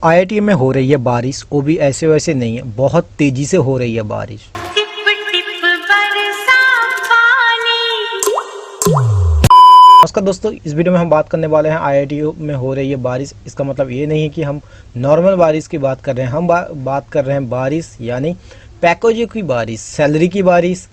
IIT में हो रही है बारिश, वो भी ऐसे वैसे नहीं है, बहुत तेजी से हो रही है बारिश। टिप टिप बरसा पानी। नमस्कार दोस्तों, इस वीडियो में हम बात करने वाले हैं आईआईटी में हो रही है बारिश। इसका मतलब ये नहीं है कि हम नॉर्मल बारिश की बात कर रहे हैं, हम बात कर रहे हैं बारिश यानी पैकेजों की बारिश, सैलरी की बारिश,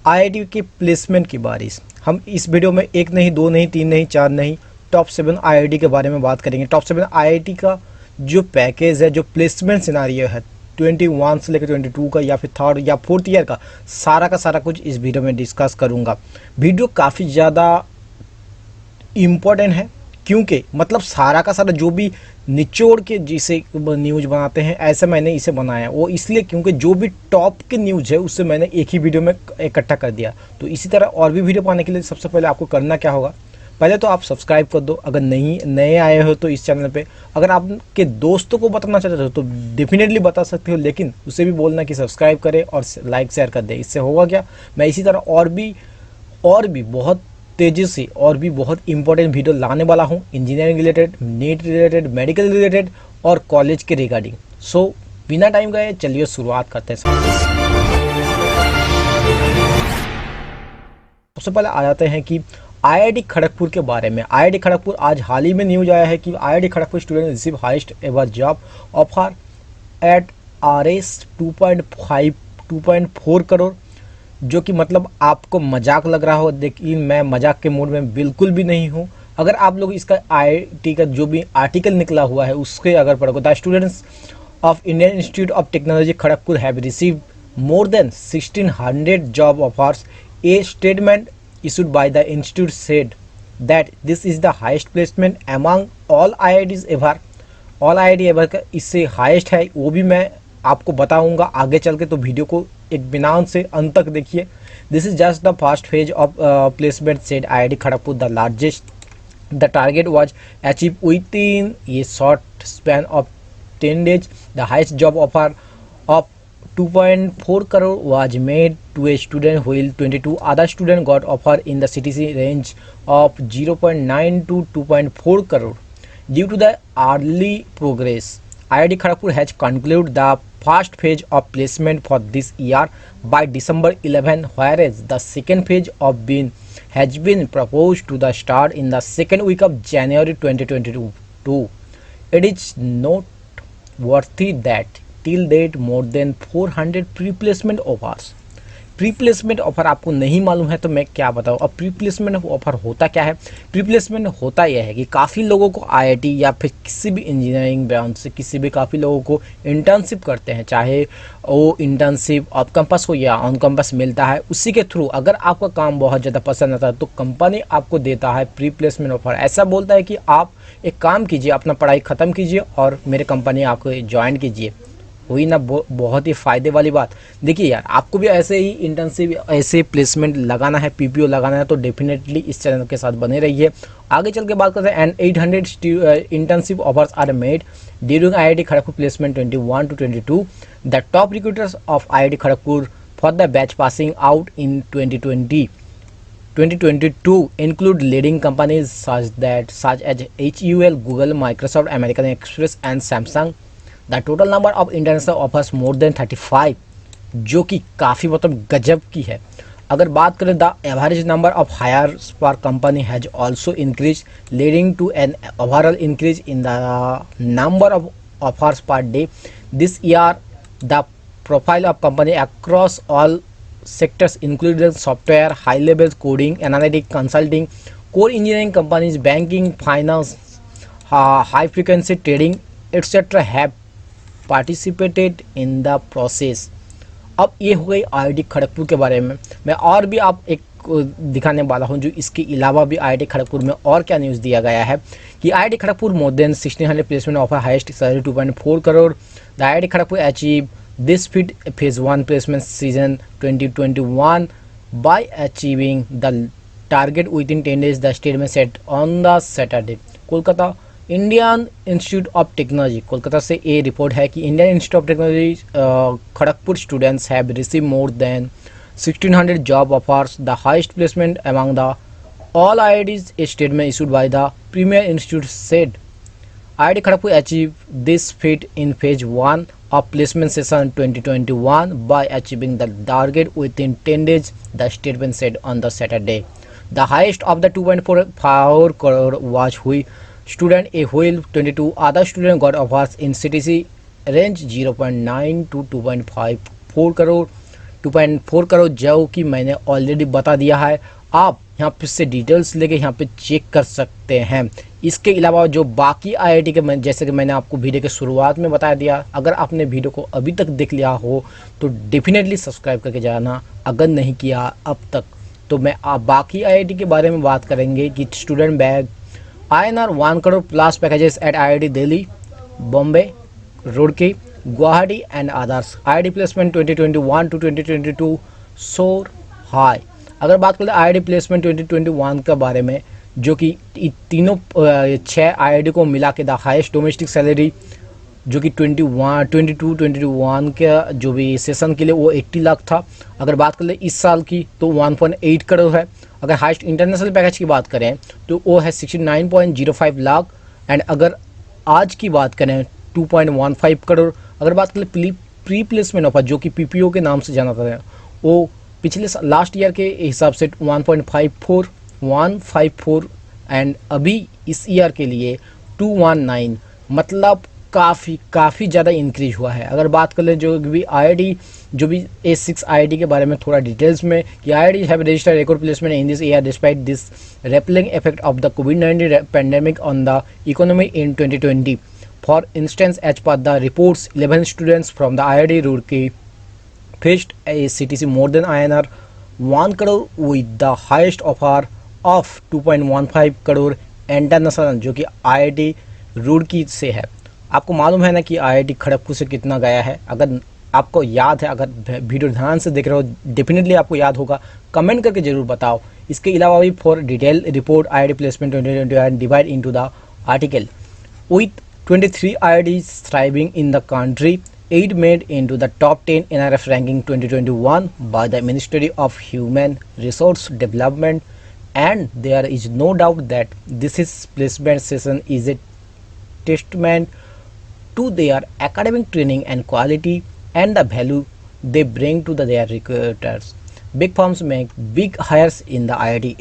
आईआईटी के प्लेसमेंट की बारिश। हम इस वीडियो में एक नहीं, दो नहीं, तीन नहीं, चार नहीं, टॉप 7 आईआईटी के बारे में बात करेंगे। टॉप 7 आईआईटी का जो पैकेज है, जो प्लेसमेंट सिनारियो है 21 से लेकर 22 का या फिर थर्ड या फोर्थ ईयर का सारा कुछ इस वीडियो में डिस्कस करूंगा। वीडियो काफ़ी ज़्यादा इम्पोर्टेंट है क्योंकि मतलब सारा का सारा जो भी निचोड़ के जिसे न्यूज़ बनाते हैं, ऐसा मैंने इसे बनाया। वो इसलिए क्योंकि जो भी टॉप के न्यूज़ है उससे मैंने एक ही वीडियो में इकट्ठा कर दिया। तो इसी तरह और भी वीडियो पाने के लिए सबसे पहले आपको करना क्या होगा, पहले तो आप सब्सक्राइब कर दो अगर नए आए हो तो इस चैनल पे। अगर आपके दोस्तों को बताना चाहते हो तो डेफिनेटली बता सकते हो, लेकिन उसे भी बोलना कि सब्सक्राइब करें और लाइक शेयर कर दे। इससे होगा क्या, मैं इसी तरह और भी बहुत तेज़ी से और भी बहुत इंपॉर्टेंट वीडियो लाने वाला हूँ, engineering related, NEET related, medical related और कॉलेज के रिगार्डिंग। सो बिना टाइम गए चलिए शुरुआत करते हैं। सबसे पहले आ जाते हैं कि आईआईटी खड़गपुर के बारे में। आईआईटी खड़गपुर, आज हाल ही में न्यूज आया है कि IIT Kharagpur student receive highest ever job offer eight RS 2.4 crore, जो कि मतलब आपको मजाक लग रहा हो, लेकिन मैं मजाक के मूड में बिल्कुल भी नहीं हूँ। अगर आप लोग इसका आईआईटी का जो भी आर्टिकल निकला हुआ है उसके अगर पढ़ोगे, the students of Indian institute of technology Kharagpur have receive more than 1600 job offers. A statement issued by the institute said that this is the highest placement among all IITs ever। all IIT ever का इससे highest है, वो भी मैं आपको बताऊंगा आगे चल के, तो वीडियो को एक बिना से अंत तक देखिए। This is just the first phase of placement said IIT Kharagpur, the largest the target was achieved within a short span of 10 days। the highest job offer of 2.4 crore was made to a student, while 22 other students got offer in the CTC range of 0.9 to 2.4 crore. Due to the early progress, IIT Kharagpur has concluded the first phase of placement for this year by December 11, whereas the second phase has been proposed to the start in the second week of January 2022. It is noteworthy that till date more than 400 pre-placement offers. Pre placement offer आपको नहीं मालूम है तो मैं क्या बताऊँ। अब pre placement offer होता क्या है? प्री प्लेसमेंट होता यह है कि काफ़ी लोगों को आईआईटी या फिर किसी भी इंजीनियरिंग ब्रांच से काफ़ी लोगों को इंटर्नशिप करते हैं, चाहे वो इंटर्नशिप ऑफ कैंपस हो या ऑन कैंपस मिलता है, उसी के थ्रू अगर आपका काम बहुत ज़्यादा पसंद आता है तो कंपनी आपको देता है प्री प्लेसमेंट ऑफर। ऐसा बोलता है कि आप एक काम कीजिए, अपना पढ़ाई ख़त्म कीजिए और मेरे कंपनी आपको ज्वाइन कीजिए। हुई ना बहुत ही फ़ायदे वाली बात। देखिए यार, आपको भी ऐसे ही इंटर्नशिप, ऐसे प्लेसमेंट लगाना है, PPO लगाना है तो डेफिनेटली इस चैनल के साथ बने रहिए। आगे चल के बात करते हैं। And 800 internship offers are made during IIT Kharagpur placement 21 to 22। The top recruiters of IIT Kharagpur for the batch passing out in 2022 include leading companies such as HUL, Google, Microsoft, American Express and Samsung। The total number of international offers more than 35, जो कि काफ़ी मतलब गजब की है। अगर बात करें, the average number of hires per company has also increase, leading to an overall increase in the number of offers per day. This year the profile of company across all sectors including software, high level coding, analytic, consulting, core engineering companies, banking, finance, high frequency trading etcetera have participated in the process. अब ये हो गई IIT Kharagpur के बारे में। मैं और भी आप एक दिखाने वाला हूँ जो इसके अलावा भी IIT खड़गपुर में और क्या न्यूज़ दिया गया है कि IIT Kharagpur more than 1600 placement offer, highest salary 2.4 crore. The IIT Kharagpur achieve this feet phase 1 placement season 2021 bye achieving the target with in 10 days, the statement set on the Saturday. Kolkata Indian institute of technology, Kolkata से ये report है कि Indian institute of technology Kharagpur students have receive more than 1600 job offers, the highest placement among the all IITs। A statement issued by the premier institute said IIT Kharagpur achieved this feat in phase 1 of placement session 2021 by achieving the target within 10 days, the statement said on the Saturday. The highest of the 2.44 crore was which student a while 22 other students got offers in CTC range 0.9 to 2.54 crore 2.4 crore, जो कि मैंने already बता दिया है। आप यहाँ पे से डिटेल्स लेके यहाँ पे चेक कर सकते हैं। इसके अलावा जो बाकी आईआईटी के जैसे कि मैंने आपको वीडियो के शुरुआत में बता दिया, अगर आपने वीडियो को अभी तक देख लिया हो तो डेफिनेटली सब्सक्राइब करके जाना, अगर नहीं किया अब तक। तो मैं आप बाकी आईआईटी के बारे में बात करेंगे कि student bag INR 1 crore plus packages at IIT Delhi, Bombay, Roorkee, Guwahati and others. IIT placement 2021 to 2022 soar high. अगर बात करें IIT प्लेसमेंट 2021 के बारे में, जो कि तीनों 6 IIT को मिला के द हाईएस्ट डोमेस्टिक सैलरी जो कि 22-21 के जो भी सेशन के लिए वो 80 लाख था। अगर बात करें इस साल की तो 1.8 करोड़ है। अगर हाईएस्ट इंटरनेशनल पैकेज की बात करें तो वो है 69.05 लाख एंड अगर आज की बात करें 2.15 करोड़। अगर बात करें प्री प्लेसमेंट ऑफर जो कि PPO के नाम से जाना जाता है, वो पिछले लास्ट ईयर के हिसाब से 1.54 एंड अभी इस ईयर के लिए 219, मतलब काफ़ी ज़्यादा इंक्रीज हुआ है। अगर बात कर ले जो भी IIT जो भी A6 IIT के बारे में थोड़ा डिटेल्स में कि IIT have registered record placement in this year despite this repelling effect of the COVID-19 pandemic on the economy in 2020। For instance as per the reports 11 students from the IIT Roorkee faced a CTC more than INR 1 crore with the highest offer of 2.15 crore international जो कि IIT Roorkee से है। आपको मालूम है ना कि IIT Kharagpur से कितना गया है। अगर आपको याद है, अगर वीडियो ध्यान से देख रहे हो डेफिनेटली आपको याद होगा, कमेंट करके जरूर बताओ। इसके अलावा भी for detail report IIT placement 2021 divide into the article with 23 IITs thriving in the country, 8 made into the top 10 NRF ranking 2021 by the Ministry of Human Resource Development, and there is no doubt that this is placement session is a testament to their academic training and quality and the value they bring to their recruiters. Big firms make big hires in the IIT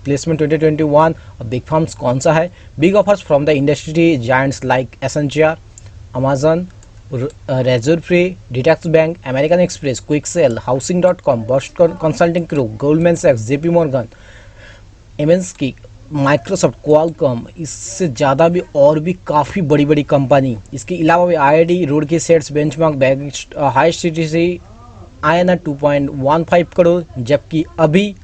placement 2021. Big firms कौन सा है? Big offers from the industry giants like Accenture, Amazon, Razor Free, Detax Bank, American Express, Quicksell, Housing.com, Boston Consulting Group, Goldman Sachs, JP Morgan, MNC, Microsoft, Qualcomm, इससे ज़्यादा भी और भी काफ़ी बड़ी बड़ी कंपनी। इसके अलावा भी IIT Roorkee sets benchmark bag highest CTC INR 2.15 crore, जबकि अभी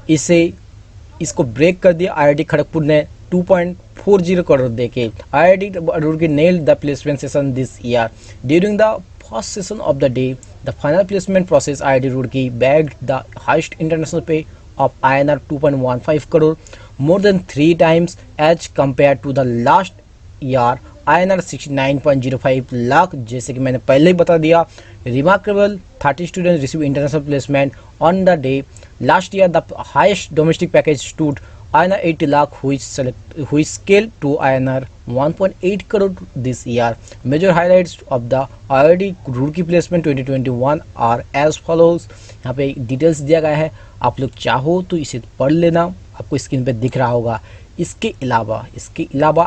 इसको ब्रेक कर दिया IIT खड़गपुर ने 2.40 करोड़ देके। IIT Roorkee nailed the placement session this year. During the first session of the day, the final placement process, IIT Roorkee bagged the highest international pay of INR 2.15 crore, more than 3 times as compared to the last year INR 69.05 lakh। जैसे कि मैंने पहले ही बता दिया, remarkable 30 students receive international placement on the day। Last year the highest domestic package stood INR 80 lakh, which scaled to INR 1.8 crore this year। Major highlights of the IIT Roorkee placement 2021 are as follows। यहाँ पे details दिया गया है, आप लोग चाहो तो इसे पढ़ लेना, आपको स्क्रीन पे दिख रहा होगा। इसके अलावा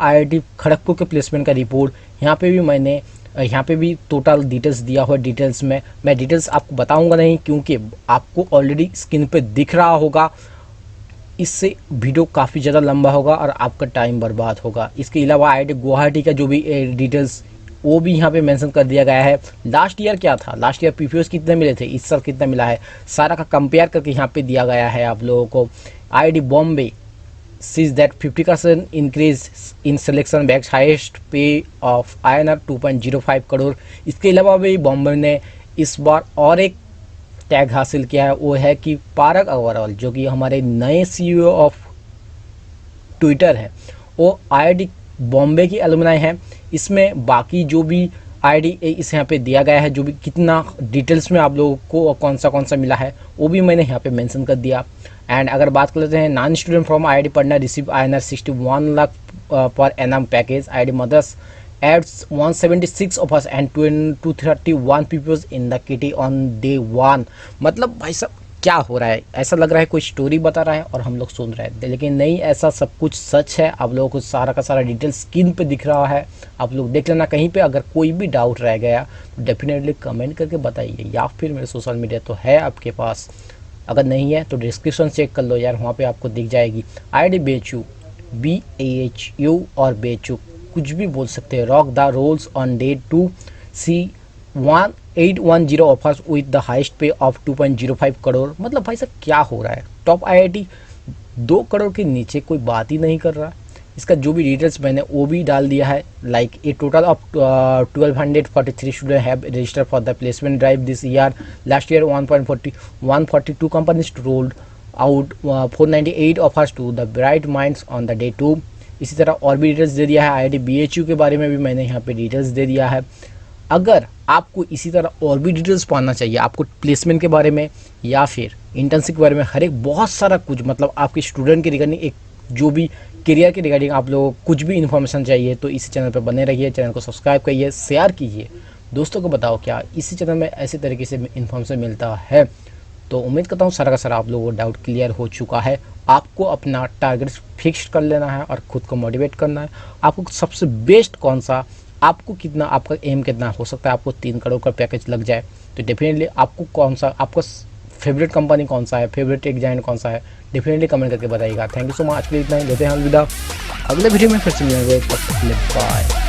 IIT खड़गपुर के प्लेसमेंट का रिपोर्ट यहाँ पे भी टोटल डिटेल्स दिया हुआ है। डिटेल्स में मैं डिटेल्स आपको बताऊंगा नहीं, क्योंकि आपको ऑलरेडी स्क्रीन पे दिख रहा होगा। इससे वीडियो काफ़ी ज़्यादा लंबा होगा और आपका टाइम बर्बाद होगा। इसके अलावा IIT गुवाहाटी का जो भी डिटेल्स वो भी यहाँ पे मेंशन कर दिया गया है। लास्ट ईयर क्या था, लास्ट ईयर PPOs कितने मिले थे, इस साल कितना मिला है, सारा का कंपेयर करके यहाँ पे दिया गया है आप लोगों को। IIT Bombay sees that 50% increase in selection bags highest pay of INR 2.05 crore. इसके अलावा भी बॉम्बे ने इस बार और एक टैग हासिल किया है, वो है कि पारक अग्रवाल जो कि हमारे नए CEO ऑफ ट्विटर है, वो IIT बॉम्बे की एलुमनाई है। इसमें बाकी जो भी IIT इस यहाँ पे दिया गया है, जो भी कितना डिटेल्स में आप लोगों को कौन सा मिला है वो भी मैंने यहाँ पे मेंशन कर दिया। एंड अगर बात कर लेते हैं non student from IIT Patna receive INR 61 lakh per annum package. IIT Madras adds 176 of us and 231 people in the kitty on day 1. मतलब भाई साहब क्या हो रहा है, ऐसा लग रहा है कोई स्टोरी बता रहा है और हम लोग सुन रहे थे, लेकिन नहीं, ऐसा सब कुछ सच है। आप लोगों को सारा का सारा डिटेल स्क्रीन पे दिख रहा है, आप लोग देख लेना। कहीं पे अगर कोई भी डाउट रह गया तो डेफिनेटली कमेंट करके बताइए, या फिर मेरे सोशल मीडिया तो है आपके पास, अगर नहीं है तो डिस्क्रिप्शन चेक कर लो यार, वहाँ पे आपको दिख जाएगी। IIT BHU, BHU और BHU कुछ भी बोल सकते हैं। Rock the rolls on day 2, see 1810 offers with the highest pay of 2.05 crore. मतलब भाई साहब क्या हो रहा है, टॉप IIT 2 करोड़ के नीचे कोई बात ही नहीं कर रहा। इसका जो भी डिटेल्स मैंने वो भी डाल दिया है। Like a total of 1243 student have register for the placement drive this year. Last year 142 companies rolled out 498 offers to the bright minds on the day 2। इसी तरह और भी डिटेल्स दे दिया है। IIT BHU के बारे में भी मैंने यहाँ पे डिटेल्स दे दिया है। अगर आपको इसी तरह और भी डिटेल्स पाना चाहिए, आपको प्लेसमेंट के बारे में या फिर इंटर्नशिप के बारे में, हर एक बहुत सारा कुछ, मतलब आपके स्टूडेंट के रिगार्डिंग, एक जो भी करियर के रिगार्डिंग आप लोगों को कुछ भी इन्फॉर्मेशन चाहिए तो इसी चैनल पर बने रहिए। चैनल को सब्सक्राइब करिए, शेयर कीजिए, दोस्तों को बताओ क्या इसी चैनल में ऐसे तरीके से इन्फॉर्मेशन मिलता है। तो उम्मीद करता हूँ सारा का सारा आप लोगों को डाउट क्लियर हो चुका है। आपको अपना टारगेट फिक्स कर लेना है और खुद को मोटिवेट करना है। आपको सबसे बेस्ट कौन सा, आपको कितना, आपका एम कितना हो सकता है आपको 3 करोड़ का पैकेज लग जाए, तो डेफिनेटली आपको कौन सा, आपका फेवरेट कंपनी कौन सा है, फेवरेट एग्जाम कौन सा है, डेफिनेटली कमेंट करके बताइएगा। Thank you so much. आज के लिए इतना ही, लेते हैं अलविदा, अगले वीडियो में फिर से मिलेंगे, तब तक के लिए बाय।